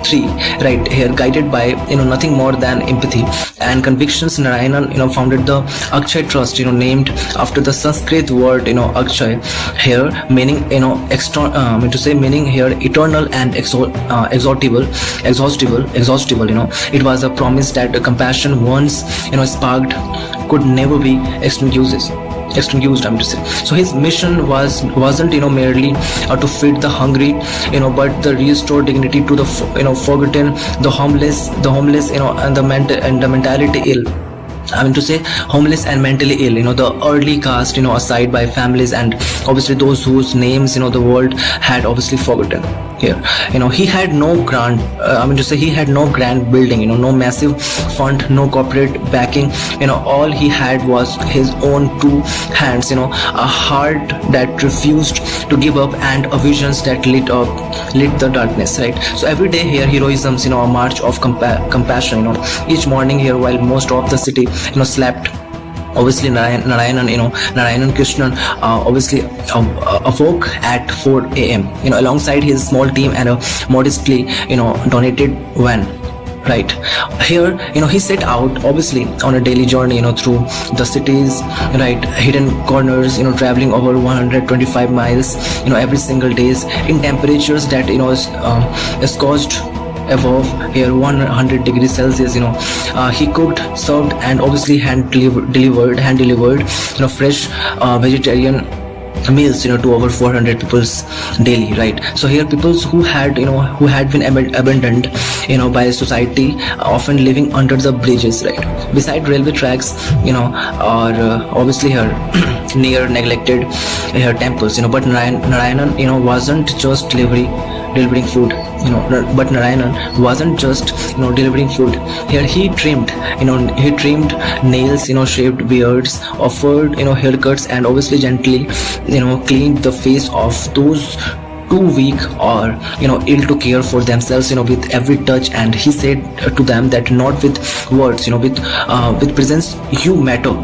3, right, here guided by nothing more than empathy and convictions, Narayanan founded the Akshay Trust, named after the Sanskrit word Akshay, here meaning meaning here eternal and exhaustible. It was a promise that the compassion once sparked could never be extinguished. So his mission wasn't merely to feed the hungry, but the restore dignity to the forgotten, the homeless, and the mentality ill. Homeless and mentally ill, the early cast, aside by families, and obviously those whose names, the world had obviously forgotten. Here, he had no grand, he had no grand building, no massive fund, no corporate backing. All he had was his own two hands, a heart that refused to give up, and a visions that lit the darkness, right? So every day here, heroisms, a march of compassion, each morning here, while most of the city slept, obviously Narayanan Krishnan obviously awoke at 4 a.m. Alongside his small team and a modestly donated van. Right here, he set out obviously on a daily journey, through the city's right hidden corners, traveling over 125 miles, every single days in temperatures that is caused above here 100 degrees Celsius. He cooked, served, and obviously hand delivered fresh vegetarian meals to over 400 people's daily, right? So here peoples who had been abandoned by society, often living under the bridges, right, beside railway tracks, or obviously here near neglected here temples, but Narayanan wasn't just delivering food, but Narayanan wasn't just delivering food. Here he trimmed nails, shaved beards, offered haircuts, and obviously gently cleaned the face of those too weak or ill to care for themselves, with every touch. And he said to them that not with words, with presence, you matter,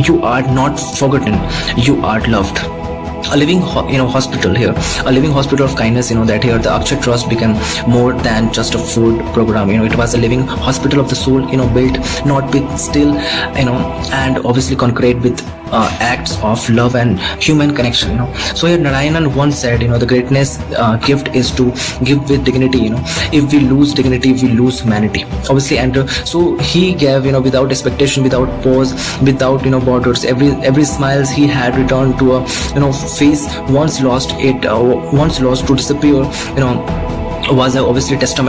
you are not forgotten, you are loved. A living hospital here, a living hospital of kindness, that here the Akshay Trust became more than just a food program. It was a living hospital of the soul, built not with steel, and obviously concrete, with acts of love and human connection. So here Narayanan once said, the greatness gift is to give with dignity. If we lose dignity, we lose humanity, obviously. And so he gave, without expectation, without pause, without borders. Every smiles he had returned to a face once lost to disappear, was obviously testament